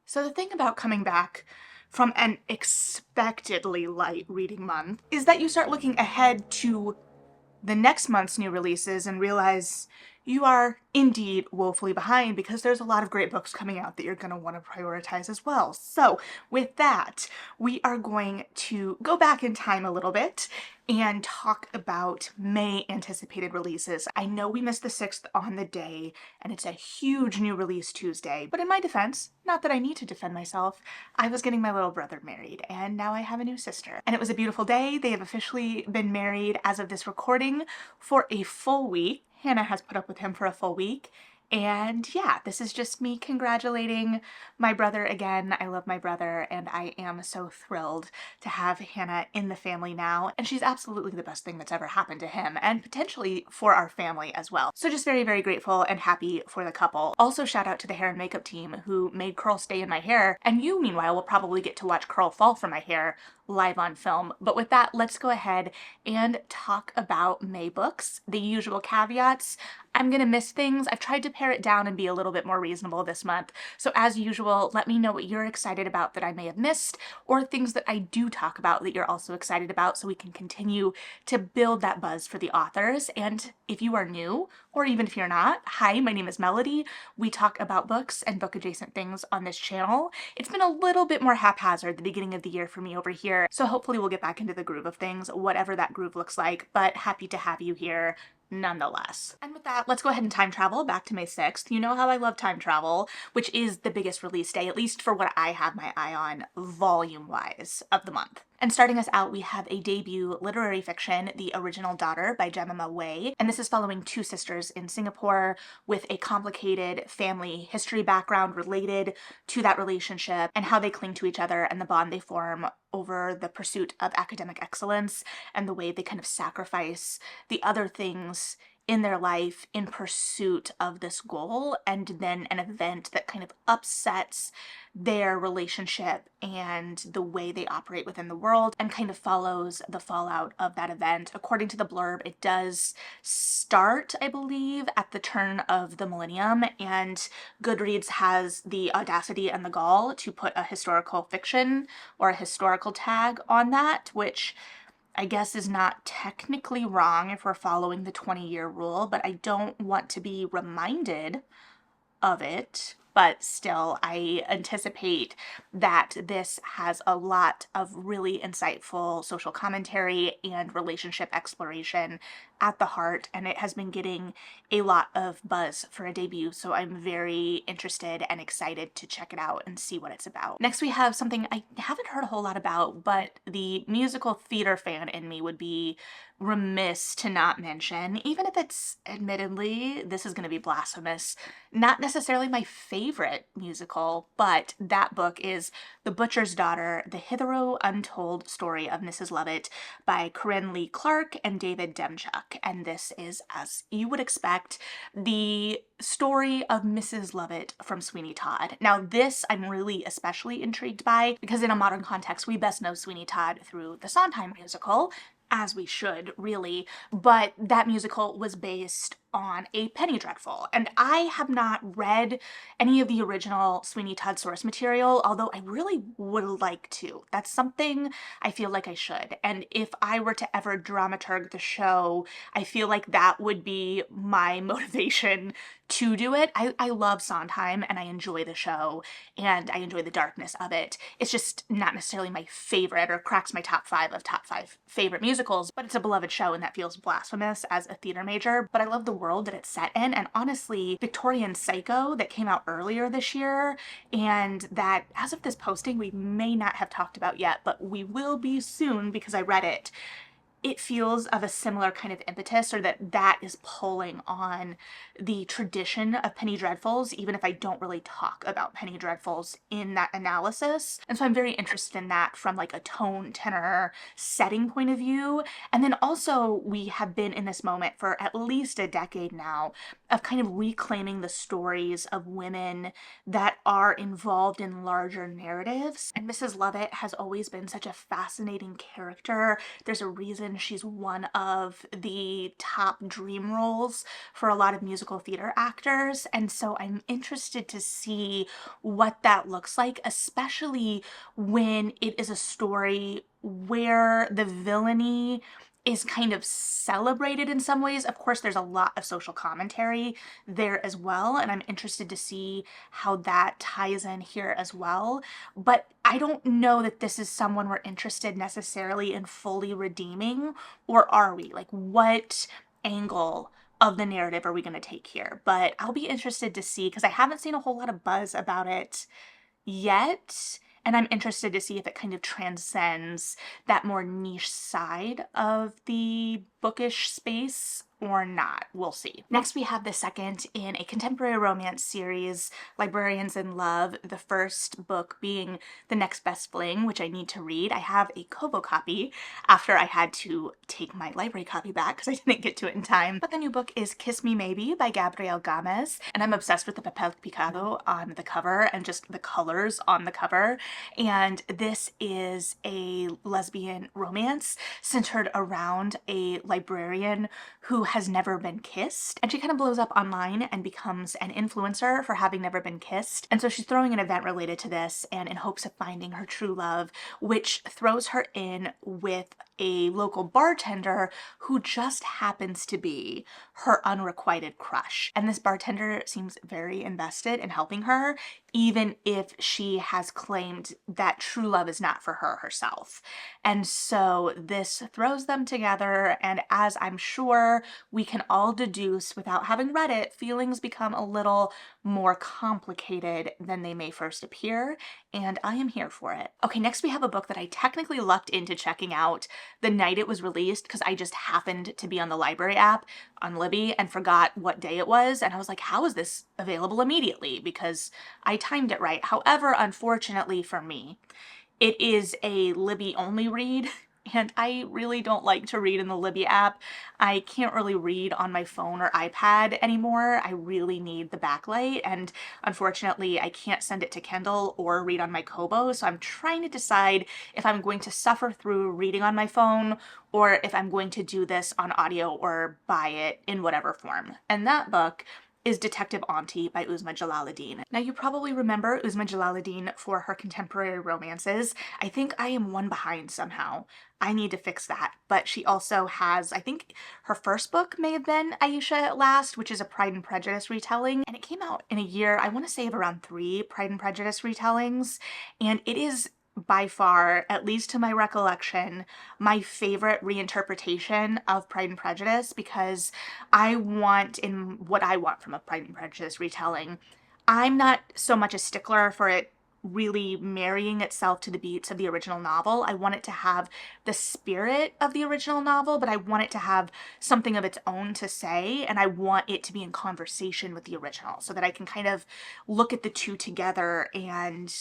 So the thing about coming back from an expectedly light reading month is that you start looking ahead to the next month's new releases and realize you are indeed woefully behind because there's a lot of great books coming out that you're going to want to prioritize as well. So with that, we are going to go back in time a little bit and talk about May anticipated releases. I know we missed the 6th on the day, and it's a huge new release Tuesday, but in my defense, not that I need to defend myself, I was getting my little brother married, and now I have a new sister. And it was a beautiful day. They have officially been married as of this recording for a full week. Hannah has put up with him for a full week. And yeah, this is just me congratulating my brother again. I love my brother, and I am so thrilled to have Hannah in the family now. And she's absolutely the best thing that's ever happened to him, and potentially for our family as well. So just very, very grateful and happy for the couple. Also, shout out to the hair and makeup team who made curl stay in my hair. And you, meanwhile, will probably get to watch curl fall from my hair live on film. But with that, let's go ahead and talk about May books. The usual caveats. I'm gonna miss things. I've tried to pare it down and be a little bit more reasonable this month. So as usual, let me know what you're excited about that I may have missed, or things that I do talk about that you're also excited about, so we can continue to build that buzz for the authors. And if you are new, or even if you're not, hi, my name is Melody. We talk about books and book adjacent things on this channel. It's been a little bit more haphazard the beginning of the year for me over here, so hopefully we'll get back into the groove of things, whatever that groove looks like, but happy to have you here nonetheless. And with that, let's go ahead and time travel back to May 6th. You know how I love time travel, which is the biggest release day, at least for what I have my eye on volume-wise of the month. And starting us out, we have a debut literary fiction, The Original Daughter by Jemima Wei. And this is following two sisters in Singapore with a complicated family history background related to that relationship and how they cling to each other and the bond they form over the pursuit of academic excellence and the way they kind of sacrifice the other things in their life in pursuit of this goal, and then an event that kind of upsets their relationship and the way they operate within the world and kind of follows the fallout of that event. According to the blurb, it does start, I believe, at the turn of the millennium, and Goodreads has the audacity and the gall to put a historical fiction or a historical tag on that, which I guess is not technically wrong if we're following the 20-year rule, but I don't want to be reminded of it. But still, I anticipate that this has a lot of really insightful social commentary and relationship exploration at the heart, and it has been getting a lot of buzz for a debut, so I'm very interested and excited to check it out and see what it's about. Next, we have something I haven't heard a whole lot about, but the musical theater fan in me would be remiss to not mention, even if it's, admittedly, this is going to be blasphemous, not necessarily my favorite musical, but that book is The Butcher's Daughter, The Hitherto Untold Story of Mrs. Lovett by Corinne Lee Clark and David Demchuk. And this is, as you would expect, the story of Mrs. Lovett from Sweeney Todd. Now this I'm really especially intrigued by because in a modern context we best know Sweeney Todd through the Sondheim musical, as we should, really, but that musical was based on a Penny Dreadful, and I have not read any of the original Sweeney Todd source material, although I really would like to. That's something I feel like I should, and if I were to ever dramaturg the show, I feel like that would be my motivation to do it. I love Sondheim and I enjoy the show and I enjoy the darkness of it. It's just not necessarily my favorite or cracks my top 5 of top 5 favorite musicals, but it's a beloved show and that feels blasphemous as a theater major. But I love the world that it's set in, and honestly, Victorian Psycho that came out earlier this year and that as of this posting we may not have talked about yet, but we will be soon because I read it. It feels of a similar kind of impetus, or that is pulling on the tradition of Penny Dreadfuls, even if I don't really talk about Penny Dreadfuls in that analysis. And so I'm very interested in that from like a tone, tenor, setting point of view. And then also we have been in this moment for at least a decade now of kind of reclaiming the stories of women that are involved in larger narratives. And Mrs. Lovett has always been such a fascinating character. There's a reason season, she's one of the top dream roles for a lot of musical theater actors. And so I'm interested to see what that looks like, especially when it is a story where the villainy is kind of celebrated in some ways. Of course, there's a lot of social commentary there as well, and I'm interested to see how that ties in here as well. But I don't know that this is someone we're interested necessarily in fully redeeming, or are we? Like, what angle of the narrative are we going to take here? But I'll be interested to see, because I haven't seen a whole lot of buzz about it yet, and I'm interested to see if it kind of transcends that more niche side of the bookish space or not. We'll see. Next, we have the second in a contemporary romance series, Librarians in Love, the first book being The Next Best Fling, which I need to read. I have a Kobo copy after I had to take my library copy back because I didn't get to it in time. But the new book is Kiss Me Maybe by Gabriel Gomez, and I'm obsessed with the papel picado on the cover and just the colors on the cover. And this is a lesbian romance centered around a librarian who has never been kissed, and she kind of blows up online and becomes an influencer for having never been kissed. And so she's throwing an event related to this and in hopes of finding her true love, which throws her in with a local bartender who just happens to be her unrequited crush. And this bartender seems very invested in helping her, even if she has claimed that true love is not for her herself. And so this throws them together, and as I'm sure we can all deduce without having read it, feelings become a little more complicated than they may first appear, and I am here for it. Okay, next we have a book that I technically lucked into checking out the night it was released because I just happened to be on the library app on Libby and forgot what day it was, and I was like, how is this available immediately? Because I timed it right. However, unfortunately for me, it is a Libby only read, and I really don't like to read in the Libby app. I can't really read on my phone or iPad anymore. I really need the backlight, and unfortunately I can't send it to Kindle or read on my Kobo, so I'm trying to decide if I'm going to suffer through reading on my phone or if I'm going to do this on audio or buy it in whatever form. And that book is Detective Auntie by Uzma Jalaluddin. Now, you probably remember Uzma Jalaluddin for her contemporary romances. I think I am one behind somehow. I need to fix that. But she also has, I think her first book may have been Aisha at Last, which is a Pride and Prejudice retelling. And it came out in a year, I want to say of around 3 Pride and Prejudice retellings. And it is by far, at least to my recollection, my favorite reinterpretation of Pride and Prejudice, because I want, in what I want from a Pride and Prejudice retelling, I'm not so much a stickler for it really marrying itself to the beats of the original novel. I want it to have the spirit of the original novel, but I want it to have something of its own to say, and I want it to be in conversation with the original so that I can kind of look at the two together and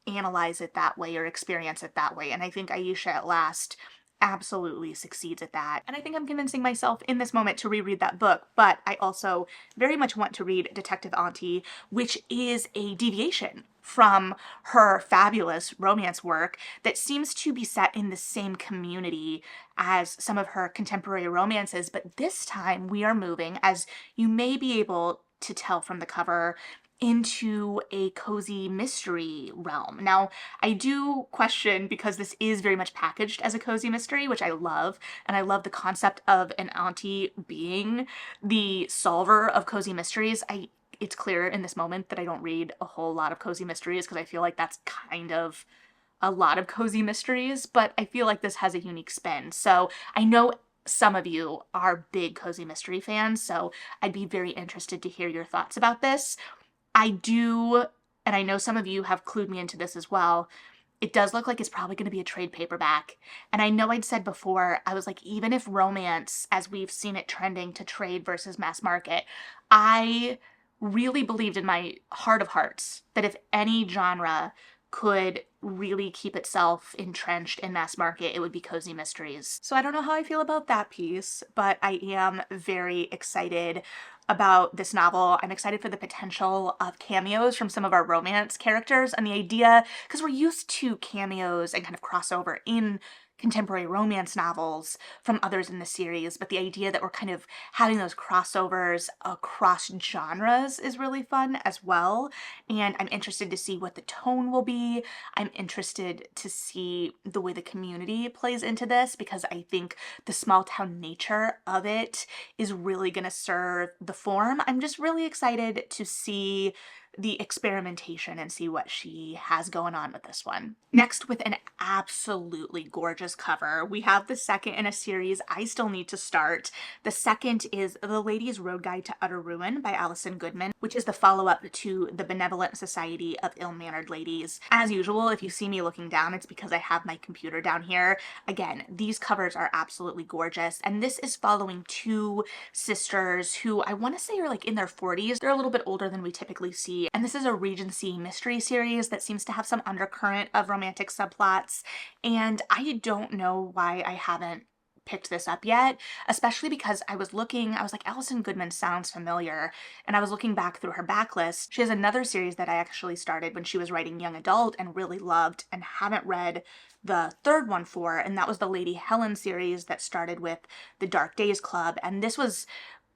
analyze it that way or experience it that way. And I think Aisha at Last absolutely succeeds at that. And I think I'm convincing myself in this moment to reread that book, but I also very much want to read Detective Auntie, which is a deviation from her fabulous romance work that seems to be set in the same community as some of her contemporary romances, but this time we are moving, as you may be able to tell from the cover, into a cozy mystery realm. Now, I do question, because this is very much packaged as a cozy mystery, which I love, and I love the concept of an auntie being the solver of cozy mysteries. It's clear in this moment that I don't read a whole lot of cozy mysteries because I feel like that's kind of a lot of cozy mysteries, but I feel like this has a unique spin. So I know some of you are big cozy mystery fans, so I'd be very interested to hear your thoughts about this. I do, and I know some of you have clued me into this as well, it does look like it's probably going to be a trade paperback. And I know I'd said before, I was like, even if romance, as we've seen it trending to trade versus mass market, I really believed in my heart of hearts that if any genre could really keep itself entrenched in mass market, it would be cozy mysteries. So I don't know how I feel about that piece, but I am very excited about this novel. I'm excited for the potential of cameos from some of our romance characters and the idea, because we're used to cameos and kind of crossover in contemporary romance novels from others in the series, but the idea that we're kind of having those crossovers across genres is really fun as well. And I'm interested to see what the tone will be. I'm interested to see the way the community plays into this, because I think the small town nature of it is really going to serve the form. I'm just really excited to see the experimentation and see what she has going on with this one. Next, with an absolutely gorgeous cover, we have the second in a series I still need to start. The second is The Lady's Road Guide to Utter Ruin by Alison Goodman, which is the follow-up to The Benevolent Society of Ill-Mannered Ladies. As usual, if you see me looking down, it's because I have my computer down here. Again, these covers are absolutely gorgeous, and this is following two sisters who I want to say are like in their 40s. They're a little bit older than we typically see, and this is a Regency mystery series that seems to have some undercurrent of romantic subplots, and I don't know why I haven't picked this up yet, especially because I was like, Alison Goodman sounds familiar, and I was looking back through her backlist. She has another series that I actually started when she was writing young adult and really loved and haven't read the third one for, and that was the Lady Helen series that started with the Dark Days Club, and this was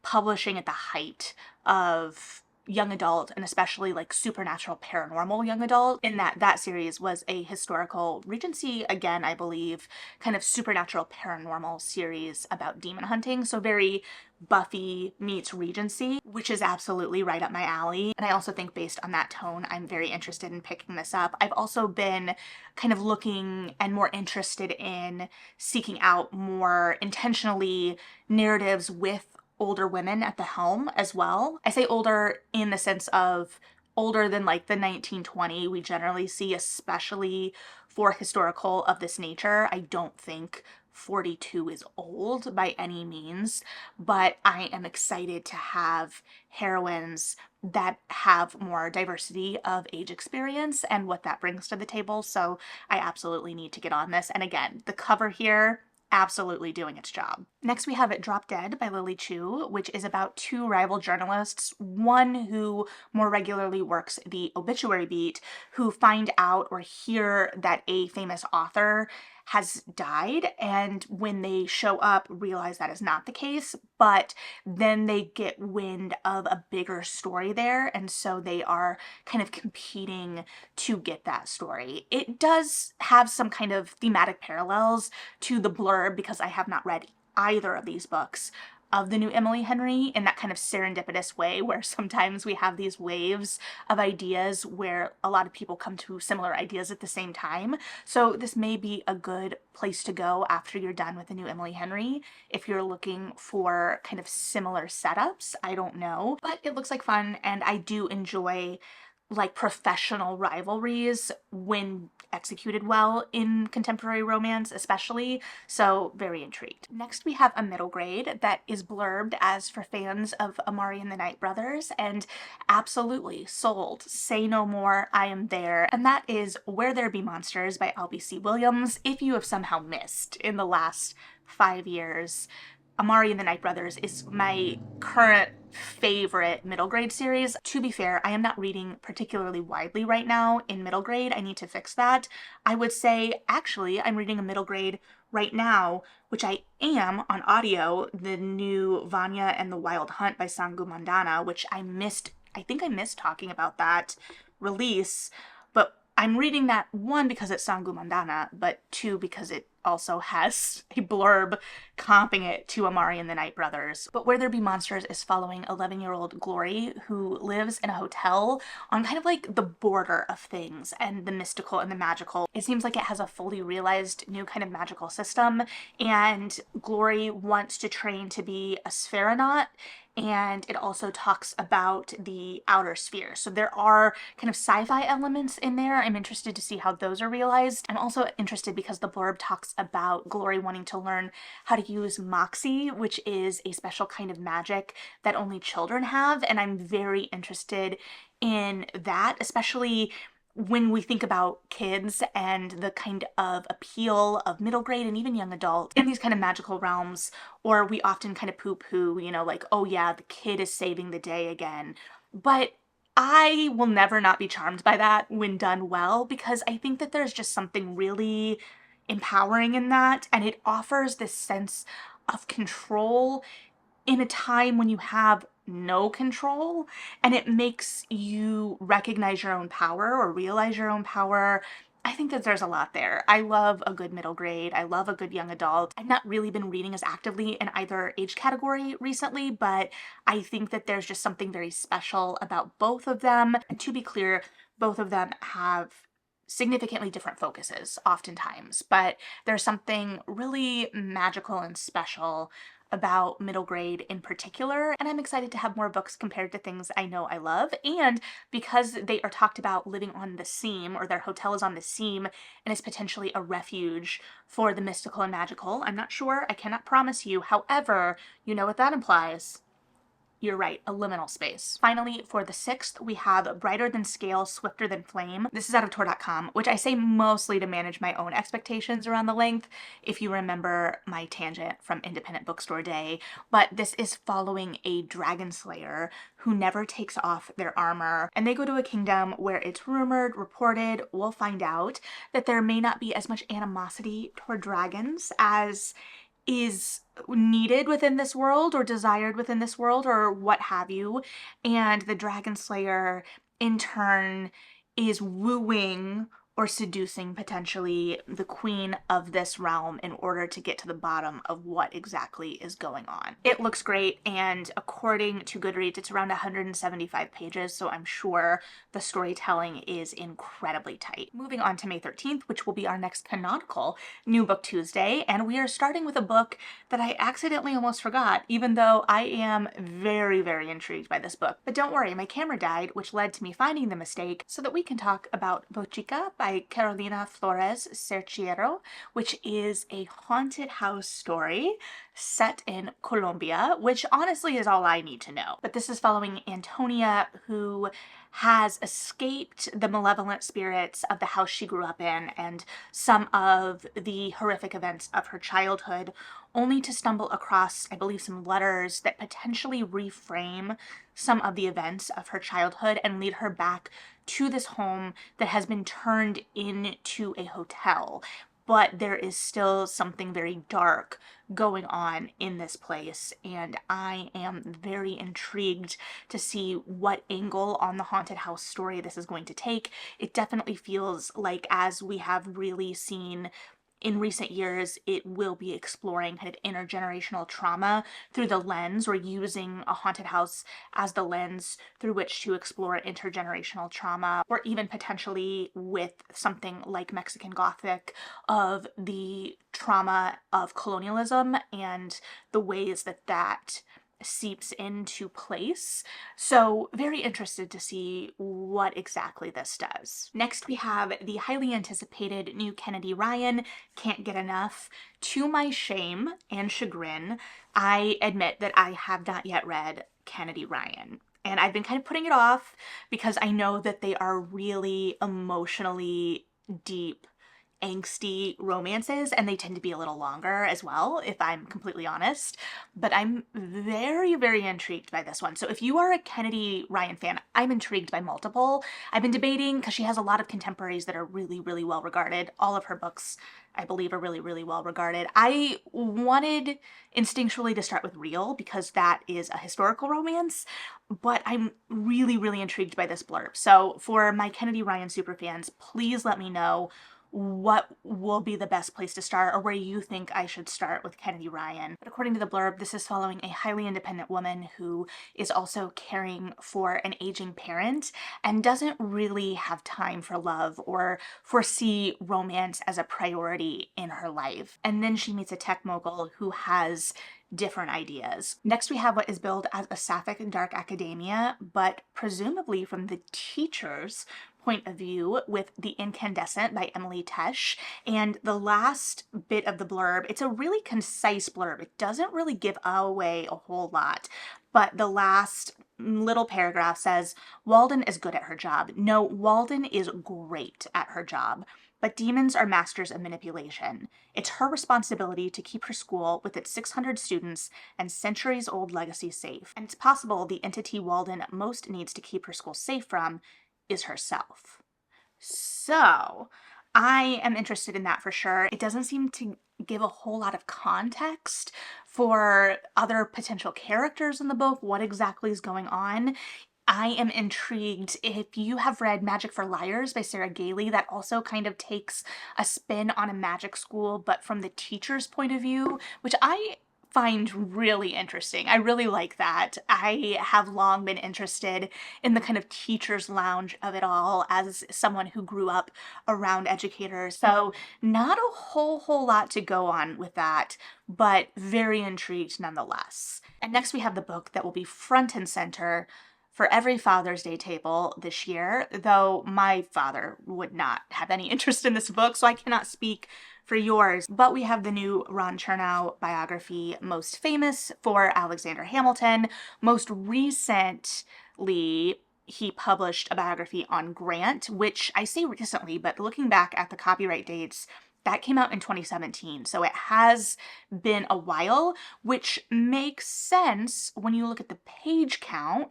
publishing at the height of young adult, and especially like supernatural paranormal young adult, in that series was a historical Regency, again I believe, kind of supernatural paranormal series about demon hunting, so very Buffy meets Regency, which is absolutely right up my alley. And I also think based on that tone, I'm very interested in picking this up. I've also been kind of looking and more interested in seeking out more intentionally narratives with older women at the helm as well. I say older in the sense of older than like the 1920 we generally see, especially for historical of this nature. I don't think 42 is old by any means, but I am excited to have heroines that have more diversity of age experience and what that brings to the table. So I absolutely need to get on this. And again, the cover here, absolutely doing its job. Next we have Drop Dead by Lily Chu, which is about two rival journalists, one who more regularly works the obituary beat, who find out or hear that a famous author has died, and when they show up realize that is not the case, but then they get wind of a bigger story there, and so they are kind of competing to get that story. It does have some kind of thematic parallels to the blurb, because I have not read either of these books of the new Emily Henry, in that kind of serendipitous way where sometimes we have these waves of ideas where a lot of people come to similar ideas at the same time. So this may be a good place to go after you're done with the new Emily Henry if you're looking for kind of similar setups. I don't know, but it looks like fun, and I do enjoy like professional rivalries when executed well in contemporary romance especially, so very intrigued. Next we have a middle grade that is blurbed as for fans of Amari and the Night Brothers, and absolutely sold. Say no more, I am there. And that is Where There Be Monsters by LBC Williams. If you have somehow missed in the last 5 years, Amari and the Night Brothers is my current favorite middle grade series. To be fair, I am not reading particularly widely right now in middle grade. I need to fix that. I would say, actually, I'm reading a middle grade right now, which I am on audio, the new Vanya and the Wild Hunt by Sangu Mandana, which I missed. I think I missed talking about that release, but I'm reading that, one, because it's Sangu Mandana, but two, because it also has a blurb comping it to Amari and the Night Brothers. But Where There Be Monsters is following 11-year-old Glory, who lives in a hotel on kind of like the border of things and the mystical and the magical. It seems like it has a fully realized new kind of magical system, and Glory wants to train to be a Sphæronaut, and it also talks about the outer sphere. So there are kind of sci-fi elements in there. I'm interested to see how those are realized. I'm also interested because the blurb talks about Glory wanting to learn how to use Moxie, which is a special kind of magic that only children have, and I'm very interested in that, especially when we think about kids and the kind of appeal of middle grade and even young adult in these kind of magical realms, or we often kind of poo-poo, you know, like, oh yeah, the kid is saving the day again. But I will never not be charmed by that when done well, because I think that there's just something really empowering in that, and it offers this sense of control in a time when you have no control, and it makes you recognize your own power or realize your own power. I think that there's a lot there. I love a good middle grade. I love a good young adult. I've not really been reading as actively in either age category recently, but I think that there's just something very special about both of them. And to be clear, both of them have significantly different focuses oftentimes, but there's something really magical and special about middle grade in particular, and I'm excited to have more books compared to things I know I love. And because they are talked about living on the seam, or their hotel is on the seam and is potentially a refuge for the mystical and magical, I'm not sure, I cannot promise you. However, you know what that implies. You're right, a liminal space. Finally, for the 6th, we have Brighter Than Scale, Swifter Than Flame. This is out of Tor.com, which I say mostly to manage my own expectations around the length, if you remember my tangent from Independent Bookstore Day. But this is following a dragon slayer who never takes off their armor, and they go to a kingdom where it's rumored, reported, we'll find out, that there may not be as much animosity toward dragons as is needed within this world or desired within this world or what have you. And the Dragon Slayer in turn is wooing or seducing potentially the queen of this realm in order to get to the bottom of what exactly is going on. It looks great, and according to Goodreads, it's around 175 pages, so I'm sure the storytelling is incredibly tight. Moving on to May 13th, which will be our next canonical New Book Tuesday, and we are starting with a book that I accidentally almost forgot, even though I am very, very intrigued by this book. But don't worry, my camera died, which led to me finding the mistake so that we can talk about Bochica by Carolina Flores Cerchiero, which is a haunted house story set in Colombia, which honestly is all I need to know. But this is following Antonia, who has escaped the malevolent spirits of the house she grew up in and some of the horrific events of her childhood, only to stumble across, I believe, some letters that potentially reframe some of the events of her childhood and lead her back to this home that has been turned into a hotel. But there is still something very dark going on in this place, and I am very intrigued to see what angle on the haunted house story this is going to take. It definitely feels like, as we have really seen in recent years, it will be exploring kind of intergenerational trauma through the lens, or using a haunted house as the lens through which to explore intergenerational trauma, or even potentially with something like Mexican Gothic, of the trauma of colonialism and the ways that that seeps into place. So very interested to see what exactly this does. Next, we have the highly anticipated new Kennedy Ryan, Can't Get Enough. To my shame and chagrin, I admit that I have not yet read Kennedy Ryan. And I've been kind of putting it off because I know that they are really emotionally deep, angsty romances, and they tend to be a little longer as well, if I'm completely honest. But I'm very, very intrigued by this one. So if you are a Kennedy Ryan fan, I'm intrigued by multiple. I've been debating, because she has a lot of contemporaries that are really, really well regarded. All of her books, I believe, are really, really well regarded. I wanted instinctually to start with Real, because that is a historical romance, but I'm really, really intrigued by this blurb. So for my Kennedy Ryan superfans, please let me know what will be the best place to start, or where you think I should start with Kennedy Ryan. But according to the blurb, this is following a highly independent woman who is also caring for an aging parent and doesn't really have time for love or foresee romance as a priority in her life. And then she meets a tech mogul who has different ideas. Next, we have what is billed as a sapphic and dark academia, but presumably from the teacher's point of view, with The Incandescent by Emily Tesh. And the last bit of the blurb, it's a really concise blurb. It doesn't really give away a whole lot, but the last little paragraph says, Walden is good at her job. No, Walden is great at her job. But demons are masters of manipulation. It's her responsibility to keep her school with its 600 students and centuries-old legacy safe. And it's possible the entity Walden most needs to keep her school safe from is herself. So, I am interested in that for sure. It doesn't seem to give a whole lot of context for other potential characters in the book, what exactly is going on. I am intrigued. If you have read Magic for Liars by Sarah Gailey, that also kind of takes a spin on a magic school, but from the teacher's point of view, which I find really interesting. I really like that. I have long been interested in the kind of teacher's lounge of it all as someone who grew up around educators. So not a whole lot to go on with that, but very intrigued nonetheless. And next we have the book that will be front and center for every Father's Day table this year, though my father would not have any interest in this book, so I cannot speak for yours. But we have the new Ron Chernow biography, Most Famous for Alexander Hamilton. Most recently, he published a biography on Grant, which I say recently, but looking back at the copyright dates, that came out in 2017, so it has been a while, which makes sense when you look at the page count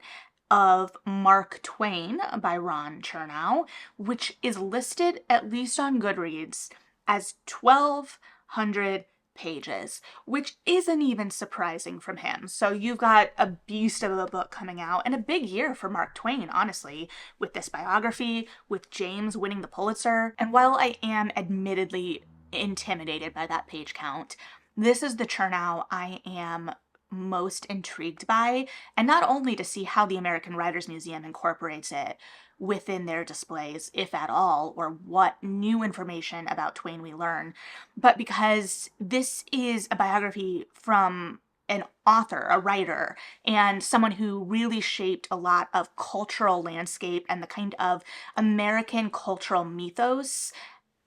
of Mark Twain by Ron Chernow, which is listed, at least on Goodreads, as 1,200 pages, which isn't even surprising from him. So you've got a beast of a book coming out, and a big year for Mark Twain, honestly, with this biography, with James winning the Pulitzer. And while I am admittedly intimidated by that page count, this is the Chernow I am most intrigued by, and not only to see how the American Writers Museum incorporates it within their displays, if at all, or what new information about Twain we learn, but because this is a biography from an author, a writer, and someone who really shaped a lot of cultural landscape and the kind of American cultural mythos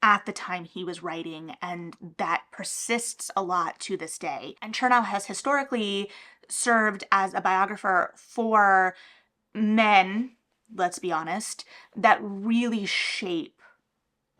at the time he was writing, and that persists a lot to this day. And Chernow has historically served as a biographer for men, let's be honest, that really shape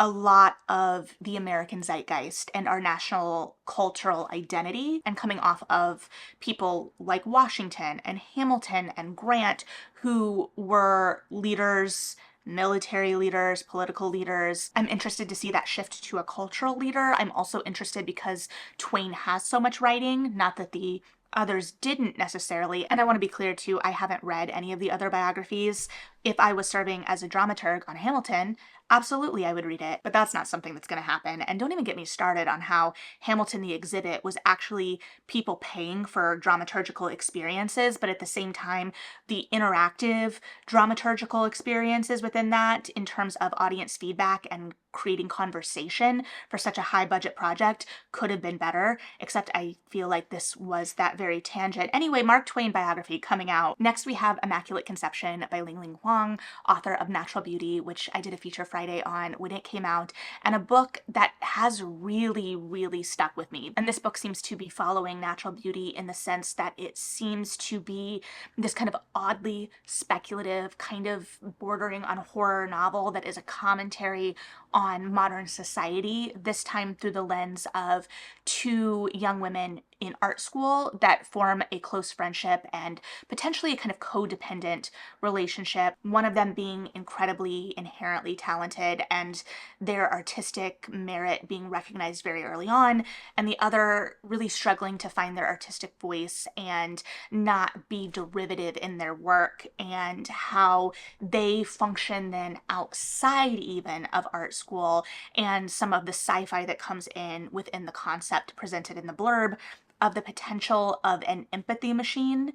a lot of the American zeitgeist and our national cultural identity, and coming off of people like Washington and Hamilton and Grant, who were leaders, military leaders, political leaders. I'm interested to see that shift to a cultural leader. I'm also interested because Twain has so much writing, not that the others didn't necessarily. And I want to be clear too, I haven't read any of the other biographies. If I was serving as a dramaturg on Hamilton, absolutely I would read it, but that's not something that's going to happen. And don't even get me started on how Hamilton the exhibit was actually people paying for dramaturgical experiences, but at the same time, the interactive dramaturgical experiences within that, in terms of audience feedback and creating conversation for such a high budget project, could have been better, except I feel like this was that very tangent. Anyway, Mark Twain biography coming out. Next we have Immaculate Conception by Ling Ling Huang, author of Natural Beauty, which I did a feature Friday on when it came out, and a book that has really stuck with me. And this book seems to be following Natural Beauty in the sense that it seems to be this kind of oddly speculative, kind of bordering on horror novel that is a commentary on modern society, this time through the lens of two young women in art school that form a close friendship and potentially a kind of codependent relationship. One of them being incredibly inherently talented and their artistic merit being recognized very early on, and the other really struggling to find their artistic voice and not be derivative in their work, and how they function then outside even of art school, and some of the sci-fi that comes in within the concept presented in the blurb of the potential of an empathy machine.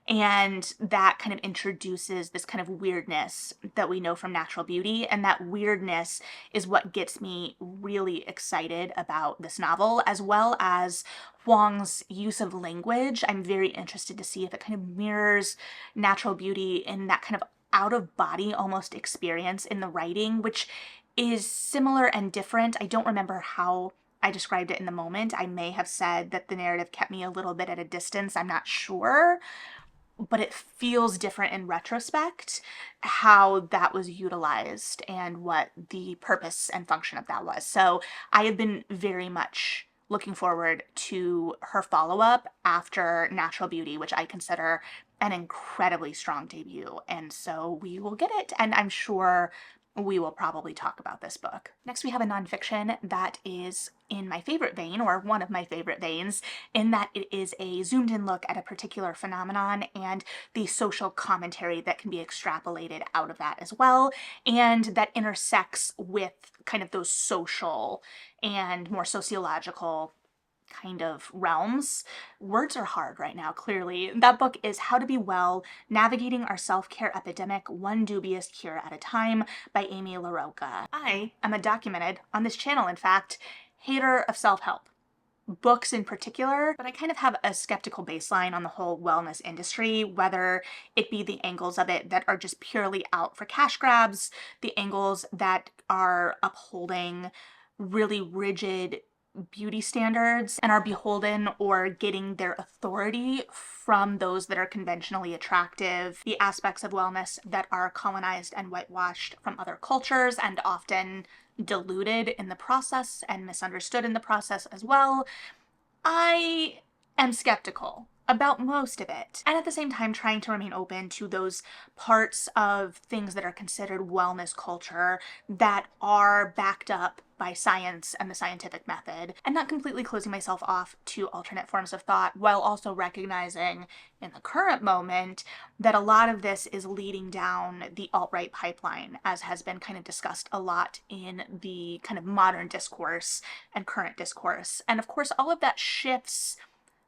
And that kind of introduces this kind of weirdness that we know from Natural Beauty, and that weirdness is what gets me really excited about this novel, as well as Huang's use of language. I'm very interested to see if it kind of mirrors Natural Beauty in that kind of out-of-body almost experience in the writing, which is similar and different. I don't remember how I described it in the moment. I may have said that the narrative kept me a little bit at a distance. I'm not sure, but it feels different in retrospect how that was utilized and what the purpose and function of that was. So I have been very much looking forward to her follow-up after Natural Beauty, which I consider an incredibly strong debut. And so we will get it. And I'm sure we will probably talk about this book. Next, we have a nonfiction that is in my favorite vein, or one of my favorite veins, in that it is a zoomed in look at a particular phenomenon and the social commentary that can be extrapolated out of that as well, and that intersects with kind of those social and more sociological kind of realms. Words are hard right now, clearly. That book is How to Be Well, Navigating Our Self-Care Epidemic, One Dubious Cure at a Time by Amy LaRocca. I am a documented, on this channel in fact, hater of self-help. Books in particular, but I kind of have a skeptical baseline on the whole wellness industry, whether it be the angles of it that are just purely out for cash grabs, the angles that are upholding really rigid beauty standards and are beholden or getting their authority from those that are conventionally attractive, the aspects of wellness that are colonized and whitewashed from other cultures and often diluted in the process and misunderstood in the process as well. I am skeptical about most of it, and at the same time trying to remain open to those parts of things that are considered wellness culture that are backed up by science and the scientific method, and not completely closing myself off to alternate forms of thought, while also recognizing in the current moment that a lot of this is leading down the alt-right pipeline, as has been kind of discussed a lot in the kind of modern discourse and current discourse. And of course, all of that shifts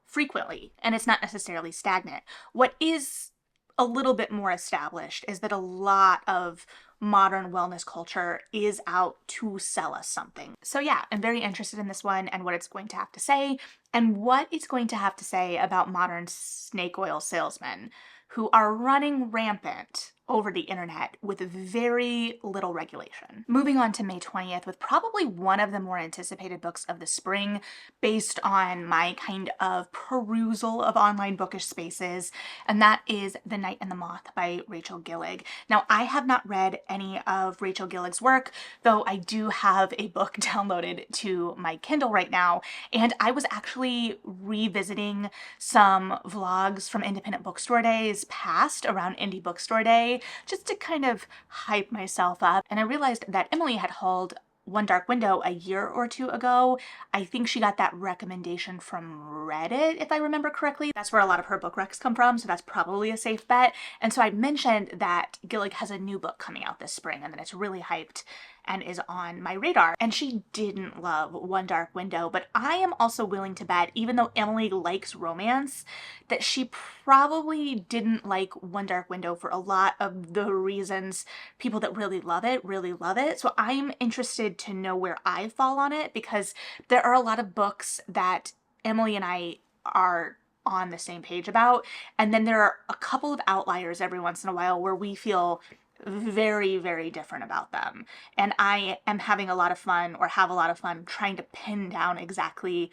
frequently, and it's not necessarily stagnant. What is a little bit more established is that a lot of modern wellness culture is out to sell us something. So yeah, I'm very interested in this one and what it's going to have to say, and what it's going to have to say about modern snake oil salesmen who are running rampant over the internet with very little regulation. Moving on to May 20th with probably one of the more anticipated books of the spring based on my kind of perusal of online bookish spaces, and that is The Night and the Moth by Rachel Gillig. Now, I have not read any of Rachel Gillig's work, though I do have a book downloaded to my Kindle right now, and I was actually revisiting some vlogs from Independent Bookstore Days past around Indie Bookstore Day, just to kind of hype myself up. And I realized that Emily had hauled One Dark Window a year or two ago. I think she got that recommendation from Reddit, if I remember correctly. That's where a lot of her book recs come from, so that's probably a safe bet. And so I mentioned that Gillig has a new book coming out this spring and that it's really hyped and is on my radar. And she didn't love One Dark Window, but I am also willing to bet, even though Emily likes romance, that she probably didn't like One Dark Window for a lot of the reasons people that really love it. So I'm interested to know where I fall on it, because there are a lot of books that Emily and I are on the same page about, and then there are a couple of outliers every once in a while where we feel very, very different about them. And I am having a lot of fun, or have a lot of fun, trying to pin down exactly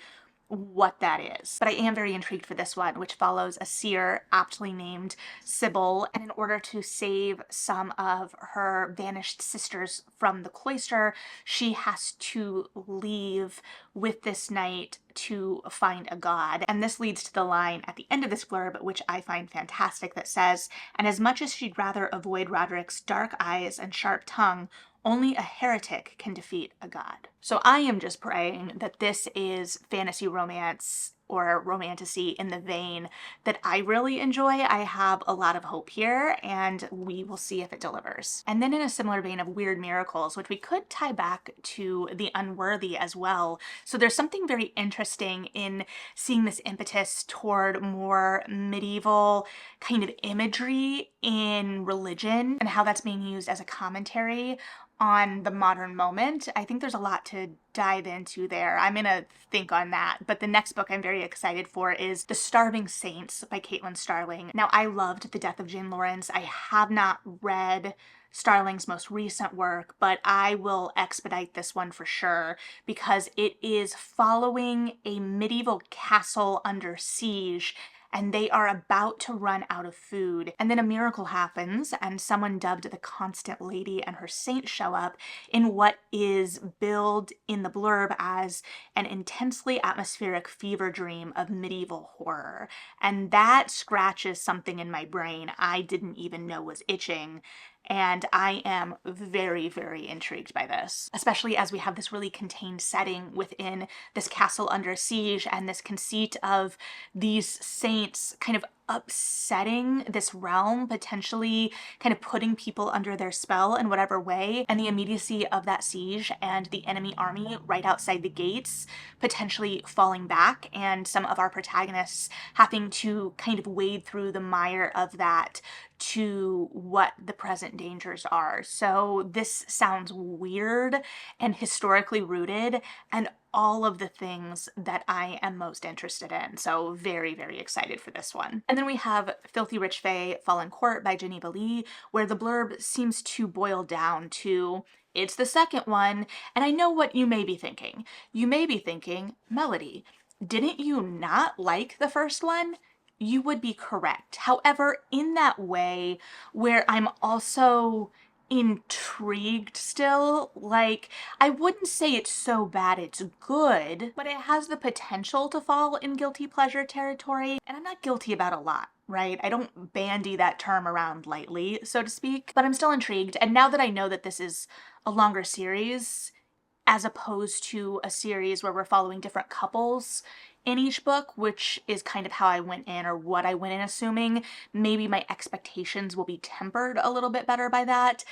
what that is. But I am very intrigued for this one, which follows a seer aptly named Sybil, and in order to save some of her vanished sisters from the cloister, she has to leave with this knight to find a god. And this leads to the line at the end of this blurb, which I find fantastic, that says, "And as much as she'd rather avoid Roderick's dark eyes and sharp tongue, only a heretic can defeat a god." So I am just praying that this is fantasy romance or romantasy in the vein that I really enjoy. I have a lot of hope here, and we will see if it delivers. And then in a similar vein of weird miracles, which we could tie back to The Unworthy as well. So there's something very interesting in seeing this impetus toward more medieval kind of imagery in religion and how that's being used as a commentary on the modern moment. I think there's a lot to dive into there. I'm gonna think on that. But the next book I'm very excited for is The Starving Saints by Caitlin Starling. Now, I loved The Death of Jane Lawrence. I have not read Starling's most recent work, but I will expedite this one for sure, because it is following a medieval castle under siege, and they are about to run out of food. And then a miracle happens, and someone dubbed the Constant Lady and her saint show up in what is billed in the blurb as an intensely atmospheric fever dream of medieval horror. And that scratches something in my brain I didn't even know was itching. and I am very, very intrigued by this, especially as we have this really contained setting within this castle under siege and this conceit of these saints kind of upsetting this realm, potentially kind of putting people under their spell in whatever way, and the immediacy of that siege and the enemy army right outside the gates potentially falling back, and some of our protagonists having to kind of wade through the mire of that to what the present dangers are. So this sounds weird and historically rooted and all of the things that I am most interested in. So very, very excited for this one. And then we have Filthy Rich Fae Fallen Court by Geneva Lee, where the blurb seems to boil down to, it's the second one. And I know what you may be thinking. You may be thinking, Melody, didn't you not like the first one? You would be correct. However, in that way where I'm also intrigued still, like, I wouldn't say it's so bad it's good, but it has the potential to fall in guilty pleasure territory, and I'm not guilty about a lot, right? I don't bandy that term around lightly, so to speak, but I'm still intrigued. And now that I know that this is a longer series, as opposed to a series where we're following different couples in each book, which is kind of how I went in, or what I went in assuming, maybe my expectations will be tempered a little bit better by that.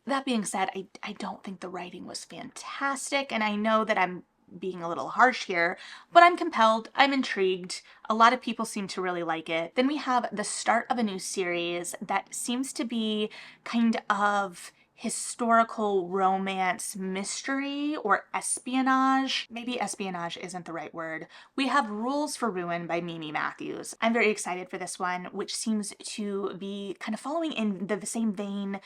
That being said, I don't think the writing was fantastic, and I know that I'm being a little harsh here, but I'm compelled, I'm intrigued. A lot of people seem to really like it. Then we have the start of a new series that seems to be kind of historical romance mystery or espionage. Maybe espionage isn't the right word. We have Rules for Ruin by Mimi Matthews. I'm very excited for this one, which seems to be kind of following in the same vein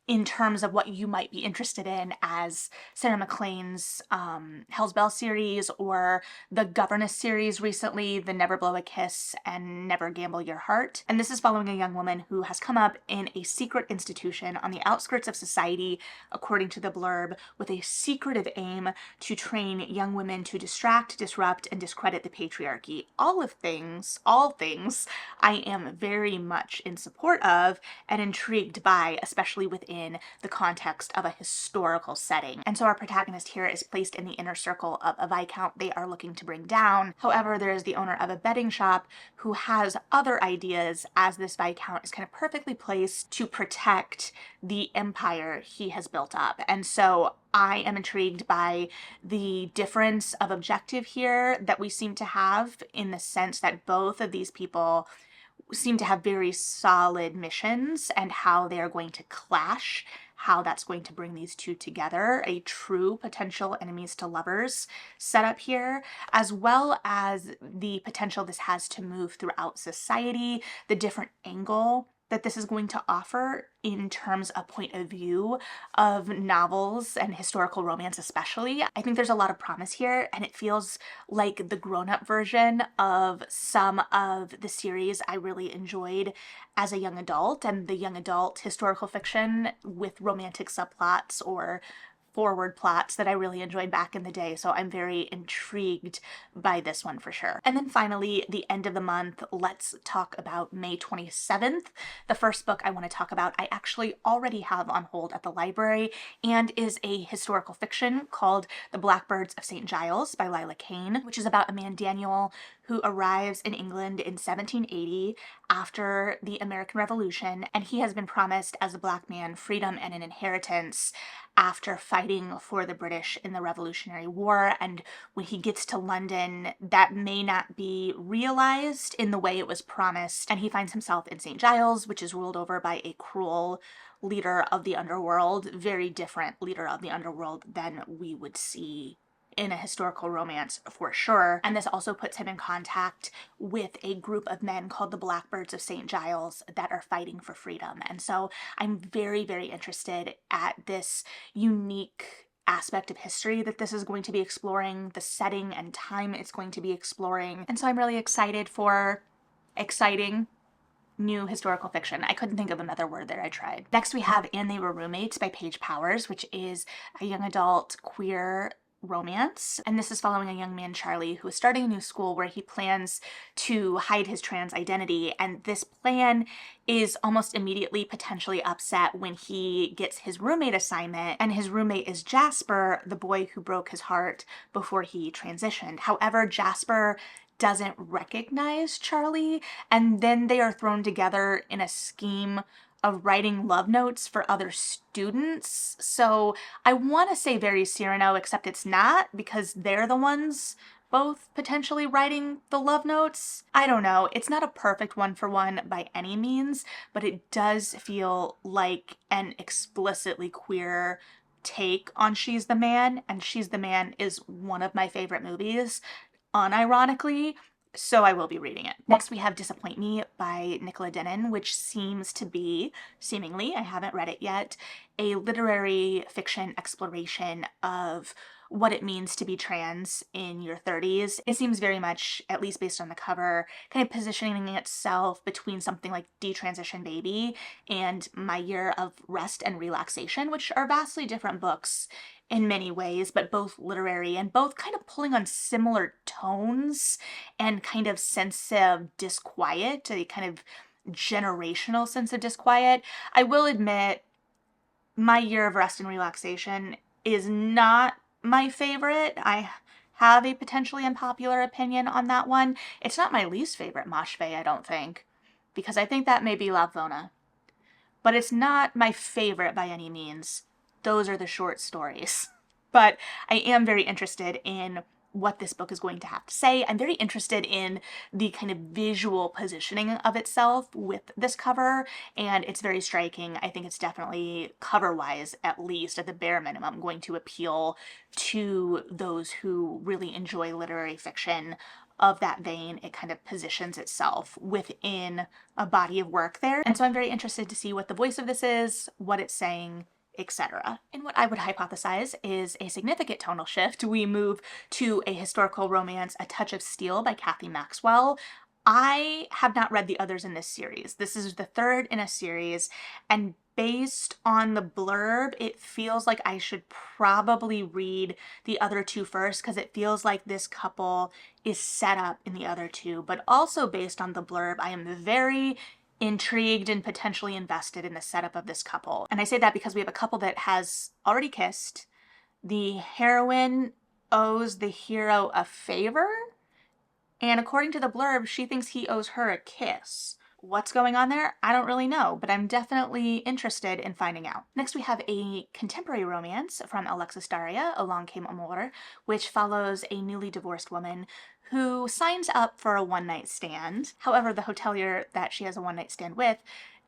in terms of what you might be interested in as Sarah MacLean's Hell's Bell series, or the Governess series recently, the Never Blow a Kiss and Never Gamble Your Heart. And this is following a young woman who has come up in a secret institution on the outskirts of society, according to the blurb, with a secretive aim to train young women to distract, disrupt, and discredit the patriarchy. All things I am very much in support of and intrigued by, especially within the context of a historical setting. And so our protagonist here is placed in the inner circle of a viscount they are looking to bring down. However, there is the owner of a betting shop who has other ideas, as this viscount is kind of perfectly placed to protect the empire he has built up. And so I am intrigued by the difference of objective here that we seem to have, in the sense that both of these people seem to have very solid missions, and how they are going to clash, how that's going to bring these two together, a true potential enemies to lovers setup here, as well as the potential this has to move throughout society, the different angle that this is going to offer in terms of point of view of novels and historical romance especially. I think there's a lot of promise here, and it feels like the grown-up version of some of the series I really enjoyed as a young adult, and the young adult historical fiction with romantic subplots or forward plots that I really enjoyed back in the day. So I'm very intrigued by this one for sure. And then finally, the end of the month, let's talk about May 27th. The first book I want to talk about, I actually already have on hold at the library, and is a historical fiction called The Blackbirds of St. Giles by Lila Kane, which is about a man, Daniel, who arrives in England in 1780 after the American Revolution, and he has been promised, as a black man, freedom and an inheritance after fighting for the British in the Revolutionary War. And when he gets to London, that may not be realized in the way it was promised, and he finds himself in St. Giles, which is ruled over by a cruel leader of the underworld, very different leader of the underworld than we would see in a historical romance for sure. And this also puts him in contact with a group of men called the Blackbirds of St. Giles that are fighting for freedom. And so I'm very, very interested at this unique aspect of history that this is going to be exploring, the setting and time it's going to be exploring. And so I'm really excited for exciting new historical fiction. I couldn't think of another word there, I tried. Next we have And They Were Roommates by Paige Powers, which is a young adult queer romance. And this is following a young man, Charlie, who is starting a new school where he plans to hide his trans identity. And this plan is almost immediately potentially upset when he gets his roommate assignment. And his roommate is Jasper, the boy who broke his heart before he transitioned. However, Jasper doesn't recognize Charlie, and then they are thrown together in a scheme of writing love notes for other students. So I want to say very Cyrano, except it's not, because they're the ones both potentially writing the love notes. I don't know. It's not a perfect one-for-one by any means, but it does feel like an explicitly queer take on She's the Man, and She's the Man is one of my favorite movies, unironically, so I will be reading it. Next we have Disappoint Me by Nicola Dennon, which seems to be, seemingly, I haven't read it yet, a literary fiction exploration of what it means to be trans in your 30s. It seems very much, at least based on the cover, kind of positioning itself between something like Detransition Baby and My Year of Rest and Relaxation, which are vastly different books in many ways, but both literary and both kind of pulling on similar tones and kind of sense of disquiet, a kind of generational sense of disquiet. I will admit, My Year of Rest and Relaxation is not my favorite. I have a potentially unpopular opinion on that one. It's not my least favorite Moshfegh, I don't think, because I think that may be Lapvona. But it's not my favorite by any means. Those are the short stories. But I am very interested in what this book is going to have to say. I'm very interested in the kind of visual positioning of itself with this cover, and it's very striking. I think it's definitely, cover-wise at least, at the bare minimum, going to appeal to those who really enjoy literary fiction of that vein. It kind of positions itself within a body of work there. And so I'm very interested to see what the voice of this is, what it's saying, etc. And what I would hypothesize is a significant tonal shift. We move to a historical romance, A Touch of Steel by Kathy Maxwell. I have not read the others in this series. This is the third in a series, and based on the blurb, it feels like I should probably read the other two first, because it feels like this couple is set up in the other two. But also based on the blurb, I am very intrigued and potentially invested in the setup of this couple. And I say that because we have a couple that has already kissed. The heroine owes the hero a favor, and according to the blurb, she thinks he owes her a kiss. What's going on there? I don't really know, but I'm definitely interested in finding out. Next we have a contemporary romance from Alexis Daria, Along Came Amor, which follows a newly divorced woman who signs up for a one-night stand. However, the hotelier that she has a one-night stand with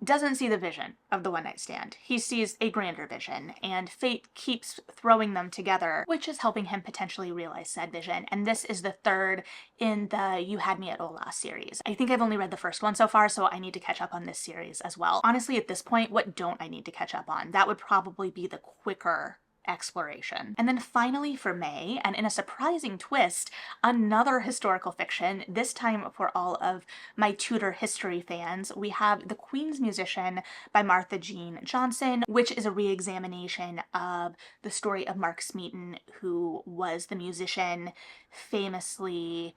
doesn't see the vision of the one-night stand. He sees a grander vision, and fate keeps throwing them together, which is helping him potentially realize said vision. And this is the third in the You Had Me at Ola series. I think I've only read the first one so far, so I need to catch up on this series as well. Honestly, at this point, what don't I need to catch up on? That would probably be the quicker exploration. And then finally for May, and in a surprising twist, another historical fiction, this time for all of my Tudor history fans. We have The Queen's Musician by Martha Jean Johnson, which is a re-examination of the story of Mark Smeaton, who was the musician famously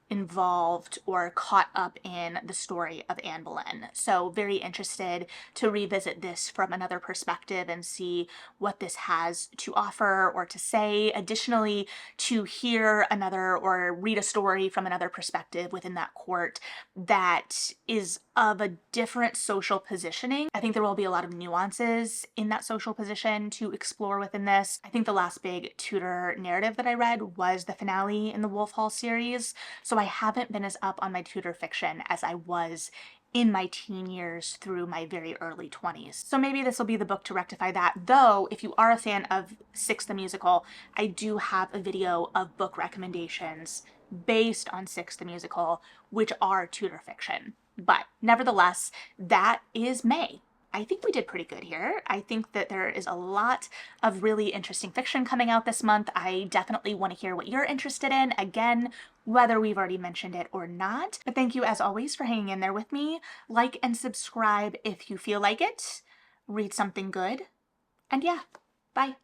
involved or caught up in the story of Anne Boleyn. So very interested to revisit this from another perspective and see what this has to offer or to say. Additionally, to hear another or read a story from another perspective within that court that is of a different social positioning. I think there will be a lot of nuances in that social position to explore within this. I think the last big Tudor narrative that I read was the finale in the Wolf Hall series, so I haven't been as up on my Tudor fiction as I was in my teen years through my very early 20s. So maybe this will be the book to rectify that, though if you are a fan of Six the Musical, I do have a video of book recommendations based on Six the Musical, which are Tudor fiction. But nevertheless, that is May. I think we did pretty good here. I think that there is a lot of really interesting fiction coming out this month. I definitely want to hear what you're interested in, again, whether we've already mentioned it or not. But thank you as always for hanging in there with me. Like and subscribe if you feel like it. Read something good. And yeah, bye.